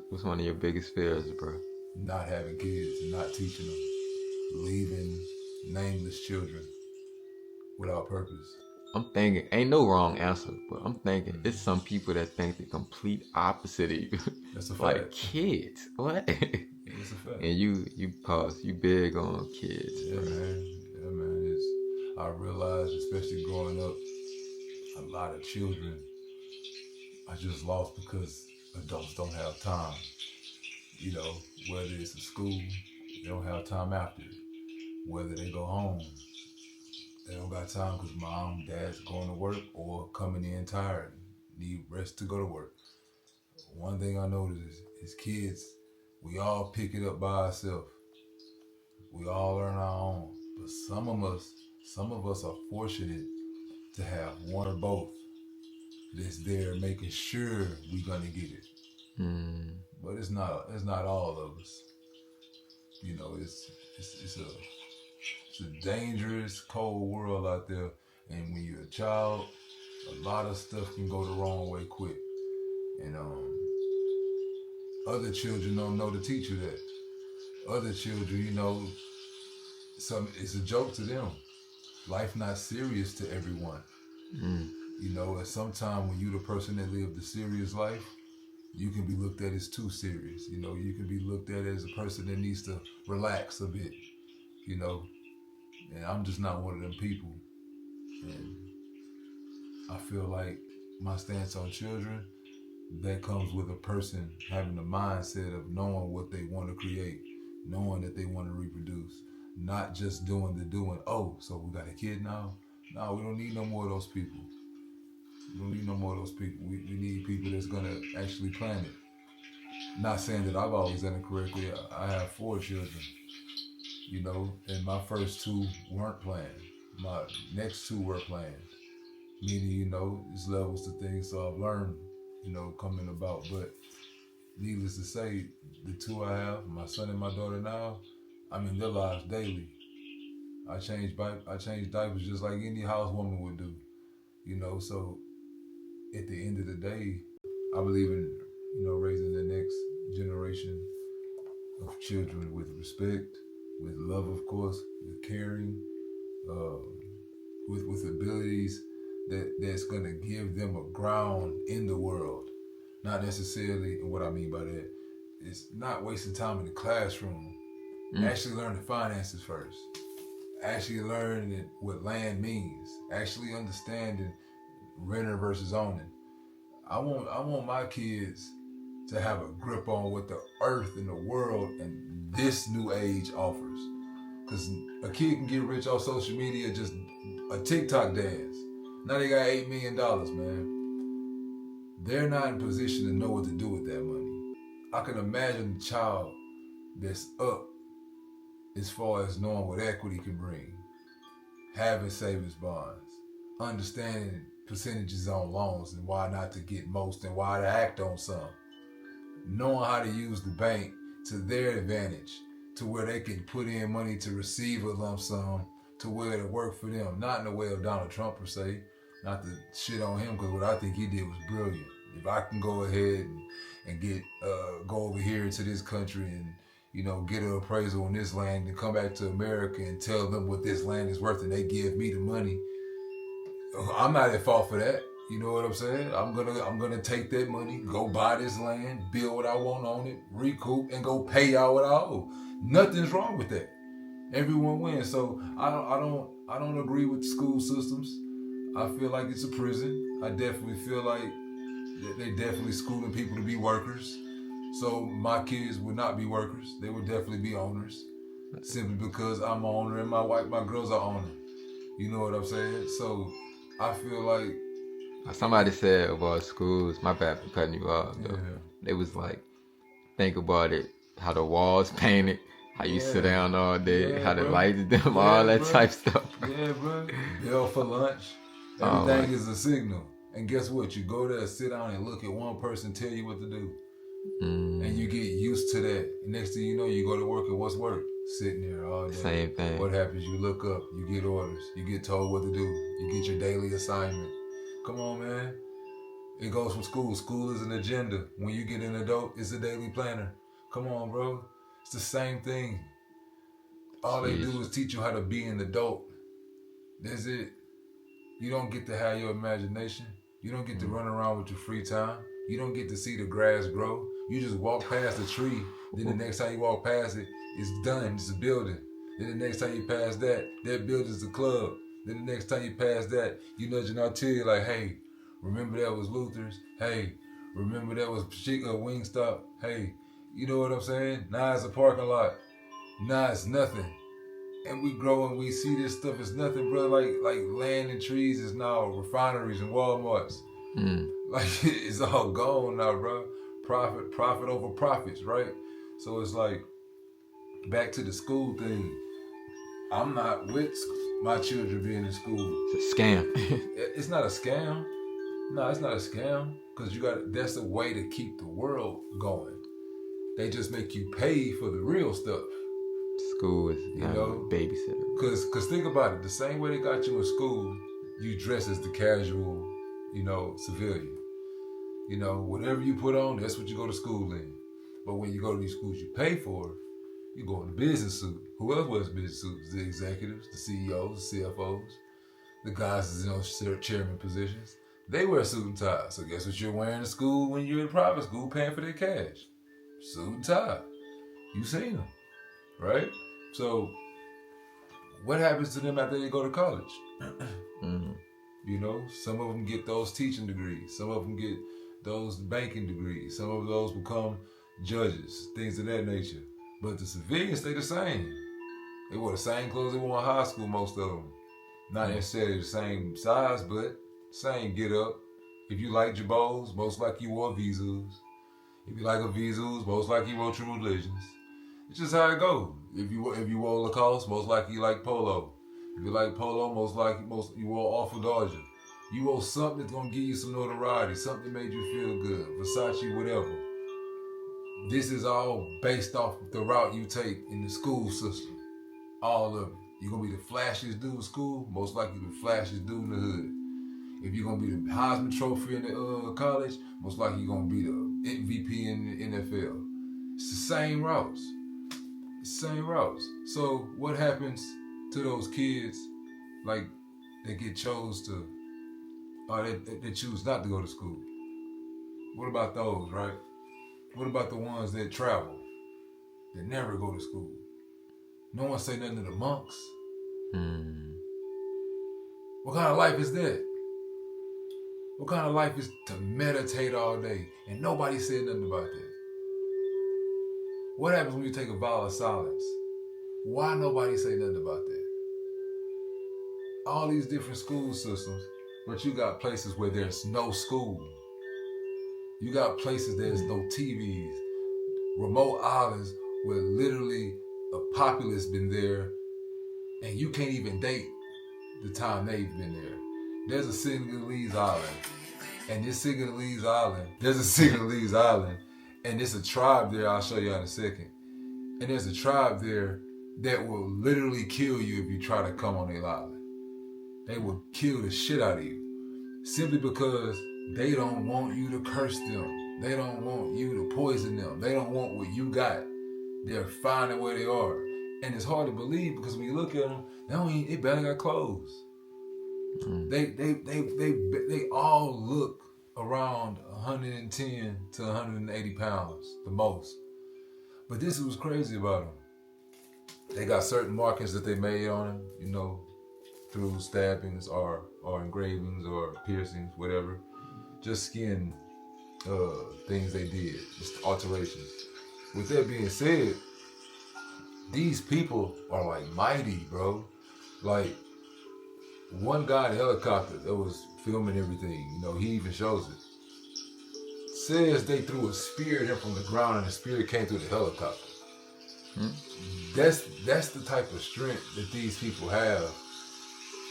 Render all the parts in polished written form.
What's one of your biggest fears, bro? Not having kids and not teaching them, leaving nameless children without purpose. I'm thinking, ain't no wrong answer, but I'm thinking it's Mm. some people that think the complete opposite of you. That's a Like fact. kids, what? It's a fact. And you pause, you big on kids, Yeah, bro. man. Yeah, man. I realized, especially growing up, a lot of children are just lost because adults don't have time. You know, whether it's a school, they don't have time after it. Whether they go home, they don't got time because mom, dad's going to work or coming in tired, need rest to go to work. One thing I noticed is kids, we all pick it up by ourselves. We all learn our own. But some of us are fortunate to have one or both that's there making sure we're gonna get it. Mm, But it's not all of us. You know, it's a dangerous, cold world out there. And when you're a child, a lot of stuff can go the wrong way quick. And other children don't know to teach you that. Other children, it's a joke to them. Life not serious to everyone. mm, And sometimes when you the person that lived the serious life, you can be looked at as too serious. You can be looked at as a person that needs to relax a bit. You know, and I'm just not one of them people. And I feel like my stance on children, that comes with a person having the mindset of knowing what they want to create, knowing that they want to reproduce, not just doing the doing. Oh, so we got a kid now? No, we don't need no more of those people. We don't need no more of those people. We need people that's gonna actually plan it. Not saying that I've always done it correctly. I have 4 children, and my first 2 weren't planned. My next 2 were planned. Meaning, there's levels to things. So I've learned, coming about. But needless to say, the 2 I have, my son and my daughter now, I'm in their lives daily. I change diapers just like any housewoman would do. So at the end of the day, I believe in, raising the next generation of children with respect, with love, of course, with caring, uh, with abilities that's gonna give them a ground in the world. Not necessarily, and what I mean by that is not wasting time in the classroom. mm. Actually learn the finances first. Actually learning what land means. Actually understanding renter versus owning. I want my kids to have a grip on what the earth and the world and this new age offers. Because a kid can get rich off social media, just a TikTok dance. Now they got $8 million, man. They're not in position to know what to do with that money. I can imagine a child that's up as far as knowing what equity can bring, having savings bonds, understanding percentages on loans and why not to get most and why to act on some, knowing how to use the bank to their advantage, to where they can put in money to receive a lump sum, to where it'll work for them. Not in the way of Donald Trump per se, not to shit on him, because what I think he did was brilliant. If I can go ahead and get go over here to this country and get an appraisal on this land and come back to America and tell them what this land is worth and they give me the money, I'm not at fault for that. You know what I'm saying? I'm gonna take that money, go buy this land, build what I want on it, recoup, and go pay y'all what I owe. Nothing's wrong with that. Everyone wins. So I don't agree with the school systems. I feel like it's a prison. I definitely feel like they definitely schooling people to be workers. So my kids would not be workers. They would definitely be owners. Simply because I'm an owner and my girls are owner. You know what I'm saying? So I feel like Somebody said about schools, my bad for cutting you off though. yeah, They was like, think about it, how the walls painted, how you sit yeah, down all day, yeah, how the bro, lights dim, yeah, all that bro, type stuff, bro. yeah, bro. Bill for lunch. Oh my, Everything is a signal. And guess what? You go there, sit down, and look at one person tell you what to do, and you mm, get used to that. Next thing you know, you go to work, and what's work? Sitting there all day. same thing. What happens? You look up, you get orders, you get told what to do, you get your daily assignment. Come on, man. It goes from school. School is an agenda. When you get an adult, it's a daily planner. Come on, bro. It's the same thing. All they do is teach you how to be an adult. That's it. You don't get to have your imagination. You don't get to run around with your free time. You don't get to see the grass grow. You just walk past the tree. Then the next time you walk past it, it's done. It's a building. Then the next time you pass that building's a club. Then the next time you pass that, you nudging out to you like, hey, remember that was Luther's? Hey, remember that was Wingstop? Hey, you know what I'm saying? Now it's a parking lot. Now it's nothing. And we grow and we see this stuff as nothing, bro. Like land and trees is now refineries and Walmarts. Like it's all gone now, bro. Profit over profits, right? So it's like back to the school thing. I'm not with my children being in school. It's a scam. It's not a scam. No, it's not a scam. Cause that's a way to keep the world going. They just make you pay for the real stuff. School is not a babysitter. Cause think about it. The same way they got you in school, you dress as the casual, civilian. Whatever you put on, that's what you go to school in. But when you go to these schools you pay for, you go in a business suit. Who else wears business suits? The executives, the CEOs, the CFOs, the guys that's in chairman positions. They wear suit and tie. So guess what you're wearing to school when you're in private school paying for their cash? Suit and tie. You seen them, right? So what happens to them after they go to college? Some of them get those teaching degrees. Some of them get those banking degrees. Some of those become judges, things of that nature. But the civilians stay the same. They wear the same clothes they wore in high school, most of them. Not necessarily the same size, but same get up. If you like Jabos, most likely you wore Visus. If you like a Visus, most likely you wore True Religions. It's just how it goes. If you wore Lacoste, most likely you like Polo. If you like Polo, most likely you wore Awful Dodger. You wore something that's gonna give you some notoriety, something that made you feel good, Versace, whatever. This is all based off of the route you take in the school system. All of it. You're gonna be the flashiest dude in school, most likely the flashiest dude in the hood. If you're gonna be the Heisman Trophy in the college, most likely you're gonna be the MVP in the NFL. It's the same routes. So what happens to those kids, like they get chose to, or they choose not to go to school? What about those, right? What about the ones that travel, that never go to school? No one say nothing to the monks. What kind of life is that? What kind of life is to meditate all day and nobody said nothing about that? What happens when you take a vow of silence? Why nobody say nothing about that? All these different school systems, but you got places where there's no school. You got places there's no TVs, remote islands where literally a populace been there and you can't even date the time they've been there. There's a Senegalese island, and this Senegalese island, and there's a tribe there, I'll show you in a second. And there's a tribe there that will literally kill you if you try to come on their island. They will kill the shit out of you. Simply because they don't want you to curse them. They don't want you to poison them. They don't want what you got. They're fine at where they are. And it's hard to believe because when you look at them, they barely got clothes. They all look around 110 to 180 pounds, the most. But this is what's crazy about them. They got certain markings that they made on them, through stabbings or engravings or piercings, whatever. Just skin things they did, just alterations. With that being said, these people are like mighty, bro. Like one guy in a helicopter that was filming everything, he even shows it, says they threw a spear at him from the ground and the spear came through the helicopter. That's the type of strength that these people have,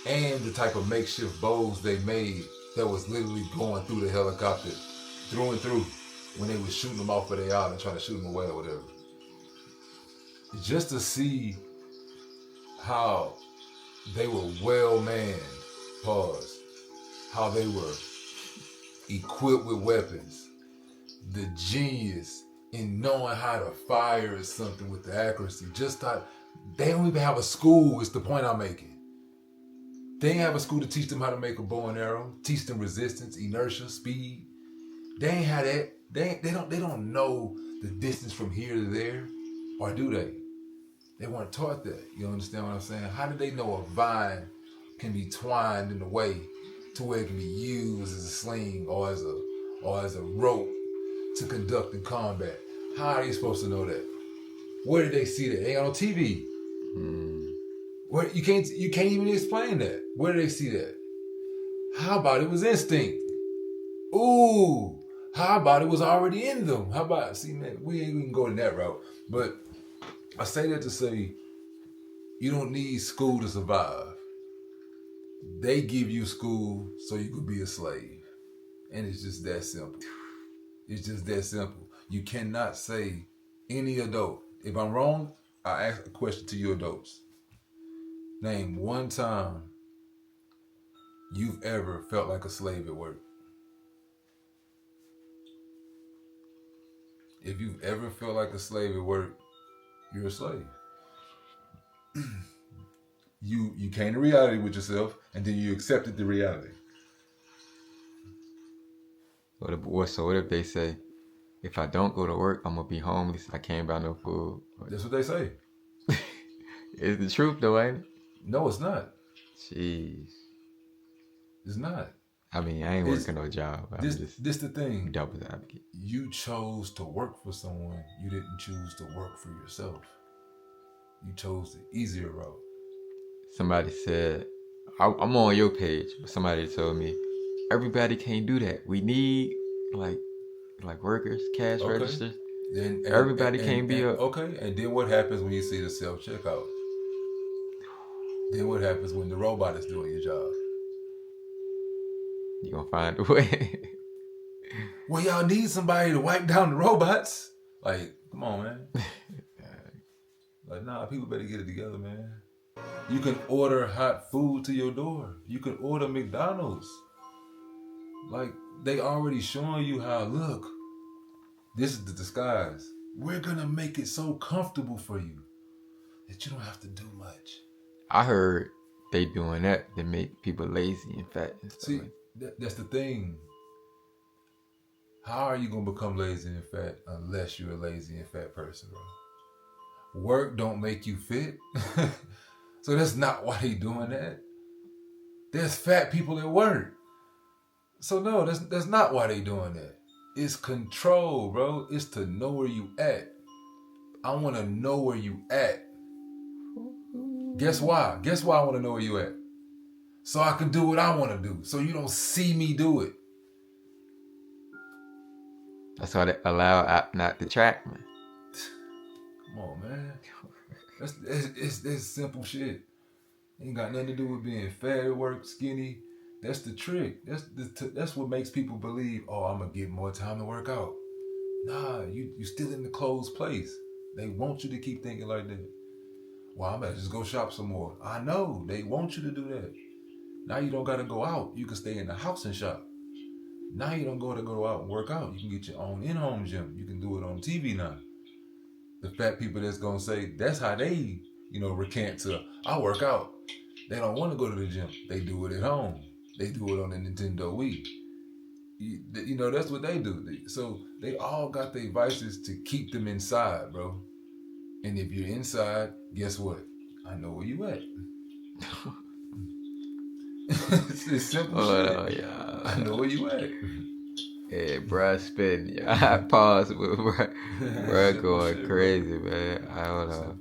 and the type of makeshift bows they made that was literally going through the helicopter, through and through, when they was shooting them off of their island, trying to shoot them away or whatever. Just to see how they were well manned, how they were equipped with weapons, the genius in knowing how to fire something with the accuracy. Just thought they don't even have a school. Is the point I'm making. They ain't have a school to teach them how to make a bow and arrow, teach them resistance, inertia, speed. They ain't had that. They don't know the distance from here to there, or do they? They weren't taught that. You understand what I'm saying? How did they know a vine can be twined in a way to where it can be used as a sling or as a rope to conduct in combat? How are you supposed to know that? Where did they see that? They ain't on TV. Where you can't even explain that. Where did they see that? How about it was instinct? Ooh, how about it was already in them? How about, see, man, we ain't even going that route. But I say that to say, you don't need school to survive. They give you school so you could be a slave. And it's just that simple. It's just that simple. You cannot say any adult. If I'm wrong, I ask a question to you adults. Name one time you've ever felt like a slave at work. If you've ever felt like a slave at work, you're a slave. You came to reality with yourself, and then you accepted the reality. So what if they say, if I don't go to work, I'm gonna be homeless. I can't buy no food. That's what they say. It's the truth, though, ain't it? No, it's not. Jeez. It's not. I mean, I ain't working no job. This the thing. Devil's advocate. You chose to work for someone. You didn't choose to work for yourself. You chose the easier route. Somebody said, I'm on your page, but somebody told me, everybody can't do that. We need like workers, cash registers. Then everybody can't be up. Okay, and then what happens when you see the self-checkout? Then what happens when the robot is doing your job? You gonna find a way. Well, y'all need somebody to wipe down the robots. Like, come on, man. Like, nah, people better get it together, man. You can order hot food to your door. You can order McDonald's. Like, they already showing you how, look, this is the disguise. We're gonna make it so comfortable for you that you don't have to do much. I heard they doing that to make people lazy and fat and stuff. See, that's the thing. How are you gonna become lazy and fat unless you're a lazy and fat person, bro? Work don't make you fit. So that's not why they doing that. There's fat people at work. So no, that's not why they doing that. It's control, bro. It's to know where you at. I want to know where you at. Guess why? Guess why I want to know where you at? So I can do what I want to do. So you don't see me do it. That's why they allow app not to track me. Come on, man. That's simple shit. Ain't got nothing to do with being fat at work, skinny. That's the trick. That's what makes people believe, oh, I'm gonna get more time to work out. Nah, you still in the closed place. They want you to keep thinking like that. Well, I'm gonna just go shop some more. I know, they want you to do that. Now you don't gotta go out. You can stay in the house and shop. Now you don't gotta go out and work out. You can get your own in-home gym. You can do it on TV now. The fat people that's gonna say, that's how they, recant to, I work out. They don't want to go to the gym. They do it at home. They do it on the Nintendo Wii. That's what they do. So they all got their vices to keep them inside, bro. And if you're inside, guess what? I know where you at. It's simple shit. Yeah. I know where you at. Yeah, bro, spin. I pause, but bro going crazy, man. I don't know.